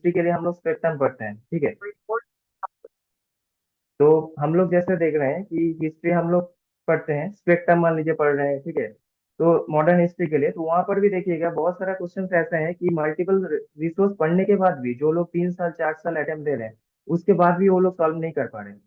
History के लिए हम लोग स्पेक्ट्रम पढ़ते हैं, ठीक है। तो हम लोग जैसे देख रहे हैं कि हिस्ट्री हम लोग पढ़ते हैं, स्पेक्ट्रम मान लीजिए पढ़ रहे हैं, ठीक है। तो मॉडर्न हिस्ट्री के लिए तो वहां पर भी देखिएगा बहुत सारा क्वेश्चन ऐसे हैं कि मल्टीपल रिसोर्स पढ़ने के बाद भी जो लोग 3 साल 4 साल अटेम्प्ट दे रहे हैं, उसके बाद भी वो लोग सॉल्व नहीं कर पा रहे हैं।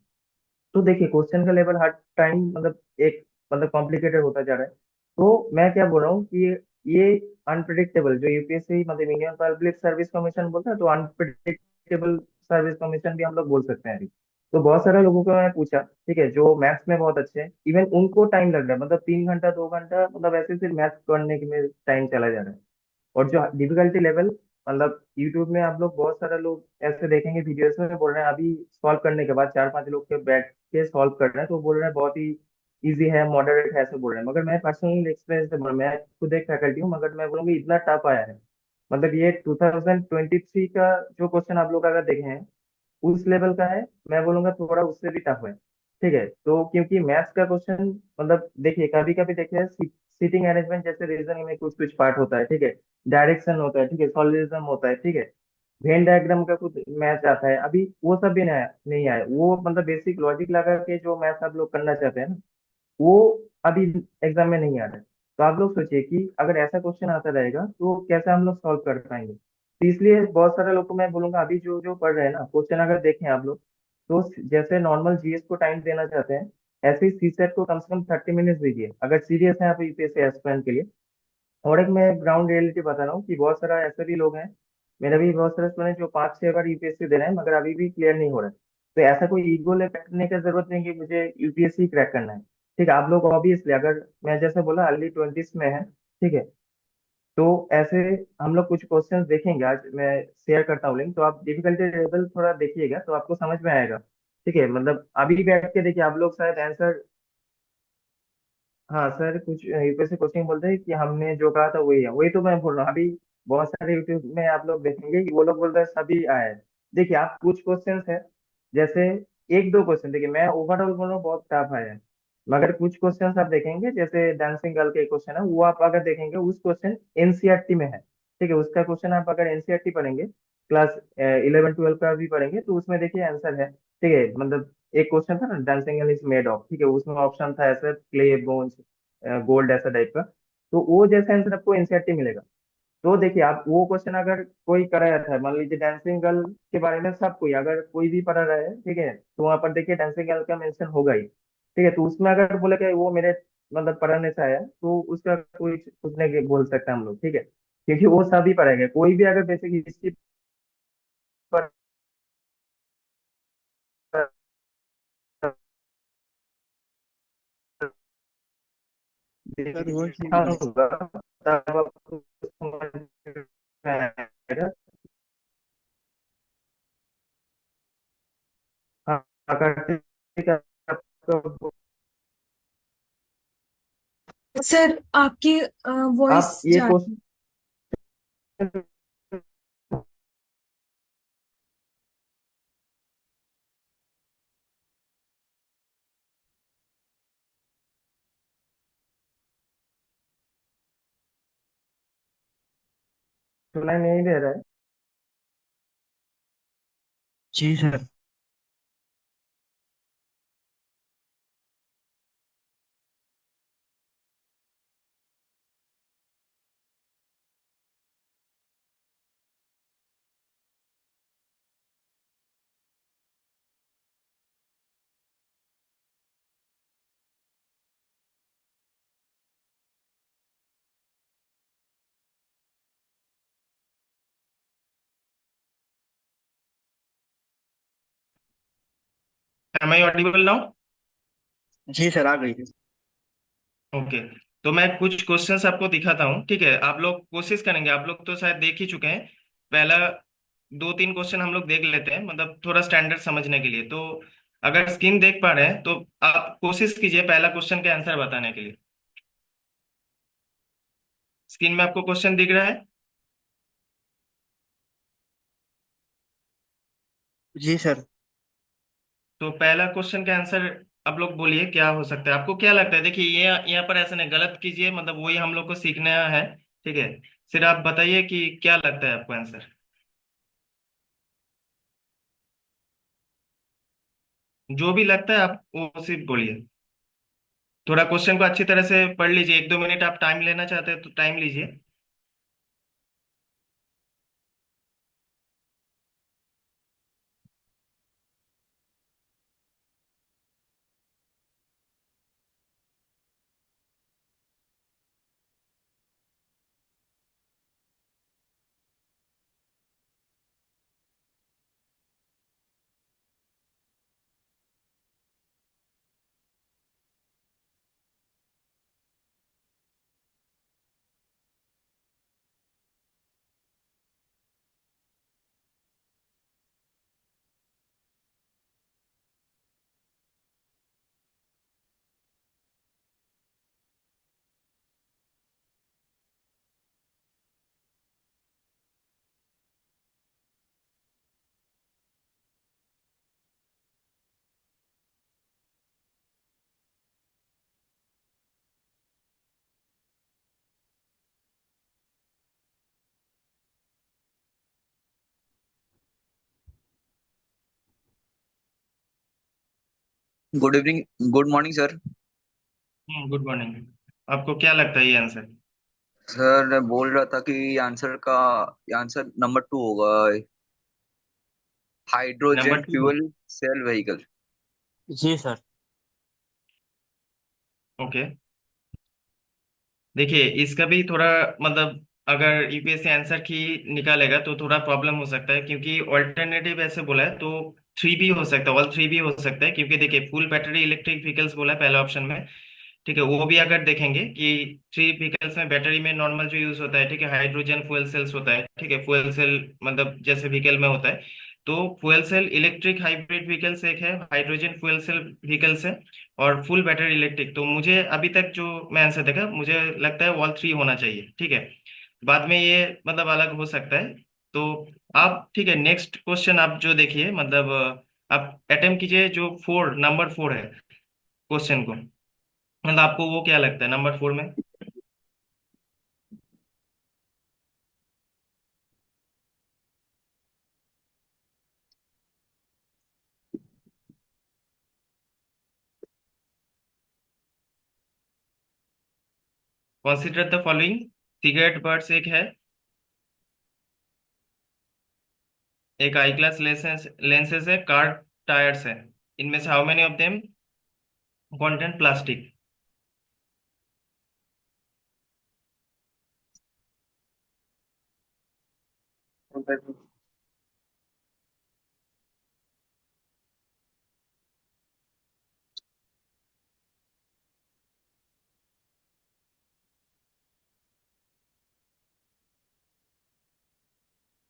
तो देखिए क्वेश्चन का लेवल हर टाइम मतलब एक मतलब कॉम्प्लिकेटेड होता जा रहा है। तो मैं क्या बोल रहा हूँ कि ये अनप्रिडिक्टेबल जो यूपीएससी मतलब इंडियन पब्लिक सर्विस कमीशन बोलता है, तो अनप्रिडिक्टेबल सर्विस कमीशन भी हम लोग बोल सकते हैं अभी। तो बहुत सारे लोगों को मैंने पूछा, ठीक है, जो मैथ्स में बहुत अच्छे हैं, इवन उनको टाइम लग रहा है, मतलब 3 घंटा 2 घंटा मतलब ऐसे सिर्फ मैथ्स करने के में टाइम चला जा रहा है। और जो डिफिकल्टी लेवल मतलब यूट्यूब में आप लोग बहुत सारे लोग ऐसे देखेंगे वीडियोस में बोल रहे हैं अभी सॉल्व करने के बाद 4 5 लोग के बैठ के सॉल्व कर रहे हैं, तो बोल रहे हैं बहुत ही इजी है, मॉडरेट है, ऐसे बोल रहे हैं। मगर मैं पर्सनल एक्सपीरियंस से बोल रहा हूं, मैं खुद एक फैकल्टी हूँ, मगर मैं बोलूँगी इतना टफ आया है। मतलब ये 2023 का जो क्वेश्चन आप लोग अगर देखे हैं उस लेवल का है, मैं बोलूंगा थोड़ा उससे भी टफ है, ठीक है। तो क्योंकि मैथ्स का क्वेश्चन मतलब देखिए कभी कभी देखिए सीटिंग अरेंजमेंट जैसे रीजनिंग में कुछ कुछ पार्ट होता है, ठीक है, डायरेक्शन होता है, ठीक है, सॉल्यूशन होता है, ठीक है, वेन डायग्राम का कुछ मैथ आता है, अभी वो सब भी नहीं आया। वो मतलब बेसिक लॉजिक लगा के जो मैथ आप लोग करना चाहते हैं ना, वो अभी एग्जाम में नहीं आ रहा है। तो आप लोग सोचिए कि अगर ऐसा क्वेश्चन आता रहेगा तो कैसे हम लोग सॉल्व कर पाएंगे। तो इसलिए बहुत सारे लोग को मैं बोलूंगा अभी जो जो पढ़ रहे हैं ना क्वेश्चन अगर देखें आप लोग, तो जैसे नॉर्मल जीएस को टाइम देना चाहते हैं, ऐसे ही सीसेट को कम से कम 30 मिनट्स दीजिए अगर सीरियस है आप यूपीएससी एस्पिरेंट के लिए। और एक मैं ग्राउंड रियलिटी बता रहा हूँ कि बहुत सारा ऐसे भी लोग हैं, मेरे भी बहुत सारे स्टूडेंट जो 5 6 बार यूपीएससी दे रहे हैं मगर अभी भी क्लियर नहीं हो रहा है। तो ऐसा कोई ईगो ले करने की जरूरत नहीं कि मुझे यूपीएससी क्रैक करना है। ठीक है, आप लोग ऑब्वियसली अगर मैं जैसे बोला अर्ली 20s में है, ठीक है, तो ऐसे हम लोग कुछ क्वेश्चंस देखेंगे, आज मैं शेयर करता हूँ लिंक, तो आप डिफिकल्टी लेवल थोड़ा देखिएगा तो आपको समझ में आएगा। ठीक है, मतलब अभी बैठ के देखिए आप लोग शायद आंसर। हाँ सर, कुछ यूपीएससी कोचिंग बोलते हैं कि हमने जो कहा था वही है, वही तो मैं बोल रहा हूँ अभी। बहुत सारे यूट्यूब में आप लोग देखेंगे कि वो लोग बोलते हैं सभी आए हैं। देखिए आप कुछ क्वेश्चंस है, जैसे एक दो क्वेश्चन देखिए, मैं ओवरऑल बोल रहा हूँ बहुत टफ आया है। मगर कुछ क्वेश्चंस आप देखेंगे जैसे डांसिंग गर्ल के क्वेश्चन है, वो आप अगर देखेंगे उस क्वेश्चन एनसीईआरटी में है, ठीक है, उसका क्वेश्चन आप अगर एनसीईआरटी पढ़ेंगे क्लास 11 12 का भी पढ़ेंगे तो उसमें देखिए आंसर है, ठीक है। मतलब एक क्वेश्चन था ना dancing girl is made of, ठीक है, उसमें ऑप्शन था ऐसे क्ले बोन्स गोल्ड ऐसा टाइप का। तो वो जैसा आंसर आपको एनसीईआरटी मिलेगा। तो देखिए आप वो क्वेश्चन अगर कोई कराया था, मान लीजिए डांसिंग गर्ल के बारे में सब कोई अगर कोई भी पढ़ा रहा है, ठीक है, तो वहां पर देखिए डांसिंग गर्ल का मेंशन होगा ही, ठीक है। तो उसमें अगर बोले कि वो मेरे मतलब पढ़ाने से आया तो उसका कोई कुछ नहीं बोल सकता हम लोग, ठीक है, क्योंकि वो सभी पढ़ेंगे, कोई भी अगर बेसिक हिस्ट्री पर सर वॉइस नहीं आ रहा है। दिखाऊंगा तब आपको समझ में आएगा। हाँ, अगर ठीक है, आपको सर आपकी वॉइस आप ये जा क्वेश्चन सुनाई नहीं दे रहा है। जी sir. Am I audible now? जी सर आ गई है। ओके। तो मैं कुछ क्वेश्चंस आपको दिखाता हूँ, ठीक है, आप लोग कोशिश करेंगे, आप लोग तो शायद देख ही चुके हैं। पहला दो तीन क्वेश्चन हम लोग देख लेते हैं, मतलब थोड़ा स्टैंडर्ड समझने के लिए। तो अगर स्क्रीन देख पा रहे हैं तो आप कोशिश कीजिए पहला क्वेश्चन के आंसर बताने के लिए। स्क्रीन में आपको क्वेश्चन दिख रहा है? जी सर। तो पहला क्वेश्चन का आंसर आप लोग बोलिए क्या हो सकता है, आपको क्या लगता है। देखिए ये यहाँ पर ऐसा नहीं गलत कीजिए, मतलब वही हम लोग को सीखना है, ठीक है। फिर आप बताइए कि क्या लगता है आपको आंसर। जो भी लगता है आप वो सिर्फ बोलिए। थोड़ा क्वेश्चन को अच्छी तरह से पढ़ लीजिए, 1-2 मिनट आप टाइम लेना चाहते हैं तो टाइम लीजिए। Good evening, good morning sir. Good morning. आपको क्या लगता है ये आंसर? सर मैं बोल रहा था कि आंसर नंबर 2 होगा, number hydrogen 2। Fuel cell vehicle. जी सर। ओके। देखिए इसका भी थोड़ा मतलब अगर यूपीएससी आंसर की निकालेगा तो थोड़ा प्रॉब्लम हो सकता है, क्योंकि ऑल्टरनेटिव ऐसे बोला है तो थ्री भी हो सकता है, ऑल थ्री भी हो सकता है, क्योंकि देखिए फुल बैटरी इलेक्ट्रिक व्हीकल्स बोला है पहले ऑप्शन में। ठीक है, वो भी अगर देखेंगे कि थ्री व्हीकल्स में बैटरी में नॉर्मल जो यूज होता है, ठीक है, हाइड्रोजन फ्यूल सेल्स होता है, ठीक है, फ्यूल सेल मतलब जैसे व्हीकल में होता है। तो fuel cell electric hybrid vehicles एक है, हाइड्रोजन फ्यूल सेल व्हीकल्स है, और फुल बैटरी इलेक्ट्रिक। तो मुझे अभी तक जो मैं आंसर देखा मुझे लगता है ऑल थ्री होना चाहिए। ठीक है, बाद में ये मतलब अलग हो सकता है। तो आप ठीक है, नेक्स्ट क्वेश्चन आप जो देखिए मतलब आप अटेम्प्ट कीजिए जो नंबर 4 है क्वेश्चन को। मतलब आपको वो क्या लगता है नंबर 4 में? Consider the following. Cigarette birds एक है, एक आई ग्लास लेंसेज लेंसेज है, कार टायर्स है। इनमें से how many of them content plastic?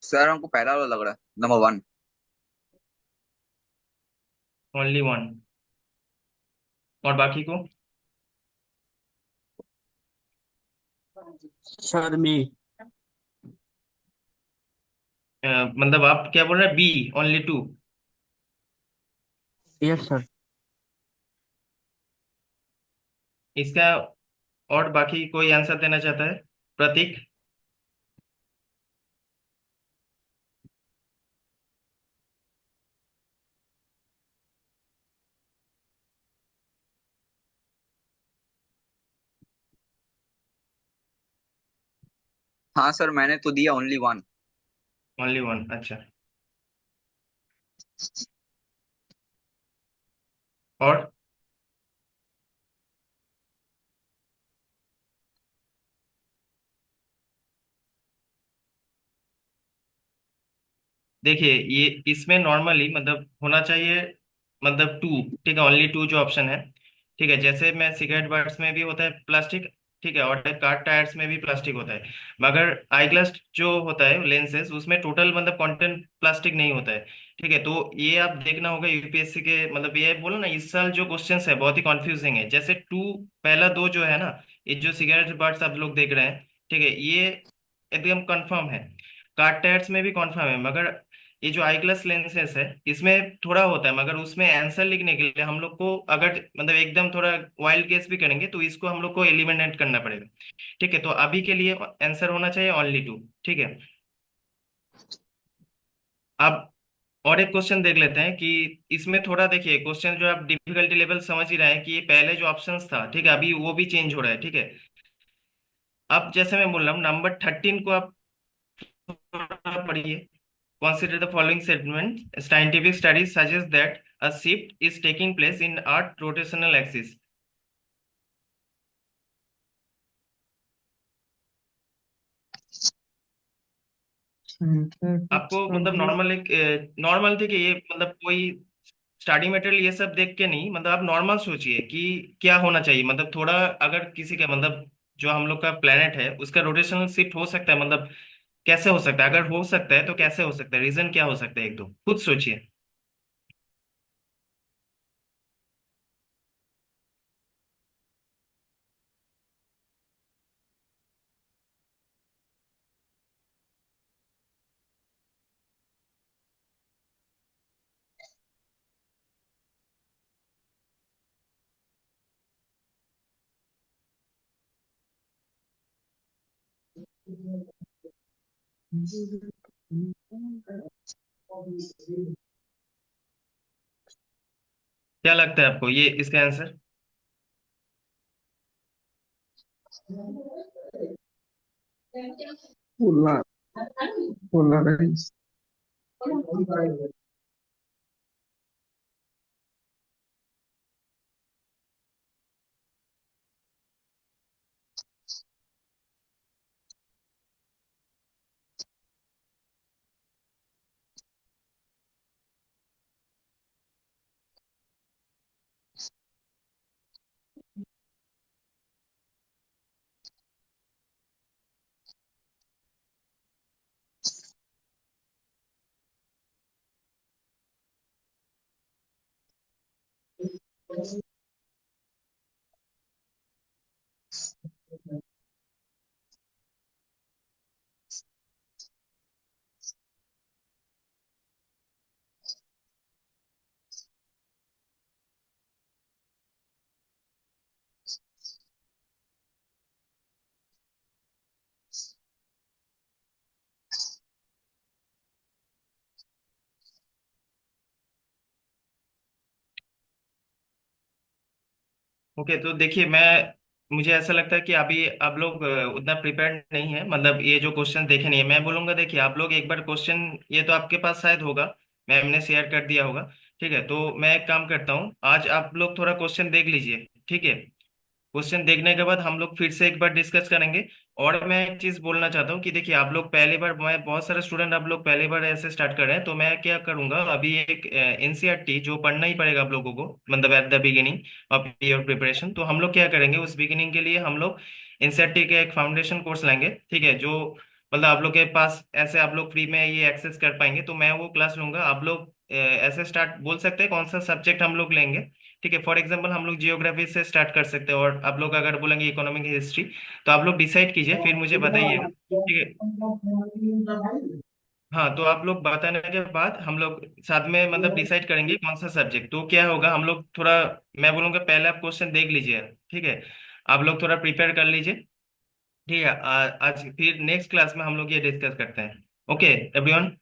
Sir हमको पहला वाला लग रहा है, नंबर 1। Only one? और बाकी को? Sir B. मतलब आप क्या बोल रहे हैं, बी ओनली 2? Yes sir. इसका और बाकी कोई आंसर देना चाहता है? प्रतीक? हाँ सर, मैंने तो दिया ओनली 1। ओनली वन, अच्छा। और देखिए ये इसमें नॉर्मली मतलब होना चाहिए मतलब 2। ठीक है, ओनली 2 जो ऑप्शन है। ठीक है, जैसे मैं सिगरेट बर्ड्स में भी होता है प्लास्टिक, ठीक है, और कार टायर्स में भी प्लास्टिक होता है। मगर आई ग्लास जो होता है लेंसेज उसमें टोटल मतलब कंटेंट प्लास्टिक नहीं होता है। ठीक है, तो ये आप देखना होगा यूपीएससी के मतलब ये बोलो ना, इस साल जो क्वेश्चंस है बहुत ही कंफ्यूजिंग है। जैसे पहला दो जो है ना, ये जो सिगरेट बर्ड्स आप लोग देख रहे हैं, ठीक है, ये एकदम कंफर्म है। कार टायर्स में भी कंफर्म है, मगर ये जो आई ग्लास लेंसेज है इसमें थोड़ा होता है। मगर उसमें आंसर लिखने के लिए हम लोग को अगर मतलब एकदम थोड़ा वाइल्ड गेस भी करेंगे तो इसको हम लोग को एलिमिनेट करना पड़ेगा। ठीक है, तो अभी के लिए आंसर होना चाहिए ओनली 2। ठीक है, अब और एक क्वेश्चन देख लेते हैं कि इसमें थोड़ा देखिए, क्वेश्चन जो आप डिफिकल्टी लेवल समझ ही रहे हैं कि ये पहले जो ऑप्शंस था, ठीक है, अभी वो भी चेंज हो रहा है, ठीक है। अब जैसे मैं बोल रहा हूँ, नंबर 13 को आप थोड़ा पढ़िए। Consider the following statement. Scientific studies suggest that a shift is taking place in Earth rotational axis. आपको मतलब नॉर्मल एक नॉर्मल थी कि ये मतलब कोई स्टडी मटेरियल ये सब देख के नहीं, मतलब आप नॉर्मल सोचिए कि क्या होना चाहिए, मतलब थोड़ा अगर किसी का मतलब जो हम लोग का प्लेनेट है उसका रोटेशनल शिफ्ट हो सकता है, मतलब कैसे हो सकता है, अगर हो सकता है तो कैसे हो सकता है, रीजन क्या हो सकता है, एक दो खुद सोचिए। क्या लगता है आपको ये इसका आंसर? Polar, polarize. ओके, तो देखिए मैं मुझे ऐसा लगता है कि अभी आप लोग उतना प्रिपेयर्ड नहीं है, मतलब ये जो क्वेश्चन देखे नहीं है, मैं बोलूंगा देखिए आप लोग एक बार क्वेश्चन, ये तो आपके पास शायद होगा, मैम ने शेयर कर दिया होगा, ठीक है। तो मैं एक काम करता हूँ, आज आप लोग थोड़ा क्वेश्चन देख लीजिए, ठीक है। क्वेश्चन देखने के बाद हम लोग फिर से एक बार डिस्कस करेंगे। और मैं एक चीज बोलना चाहता हूँ कि देखिए आप लोग पहली बार, मैं बहुत सारे स्टूडेंट आप लोग पहली बार ऐसे स्टार्ट कर रहे हैं, तो मैं क्या करूंगा, अभी एक एनसीईआरटी जो पढ़ना ही पड़ेगा आप लोगों को, मतलब at the beginning of your preparation, तो हम लोग क्या करेंगे उस बिगिनिंग के लिए हम लोग एनसीईआरटी के एक फाउंडेशन कोर्स लेंगे, ठीक है, जो मतलब आप लोग के पास ऐसे आप लोग फ्री में ये एक्सेस कर पाएंगे, तो मैं वो क्लास लूंगा। आप लोग ऐसे स्टार्ट बोल सकते हैं कौन सा सब्जेक्ट हम लोग लेंगे, ठीक है। फॉर एग्जांपल हम लोग जियोग्राफी से स्टार्ट कर सकते हैं, और आप लोग अगर बोलेंगे इकोनॉमिक हिस्ट्री, तो आप लोग डिसाइड कीजिए फिर मुझे बताइएगा, ठीक है। हाँ, तो आप लोग बताने के बाद हम लोग साथ में मतलब डिसाइड करेंगे कौन सा सब्जेक्ट, तो क्या होगा हम लोग थोड़ा, मैं बोलूँगा पहले आप क्वेश्चन देख लीजिए, ठीक है, आप लोग थोड़ा प्रिपेयर कर लीजिए, ठीक है। आज फिर नेक्स्ट क्लास में हम लोग ये डिस्कस करते हैं। Okay everyone.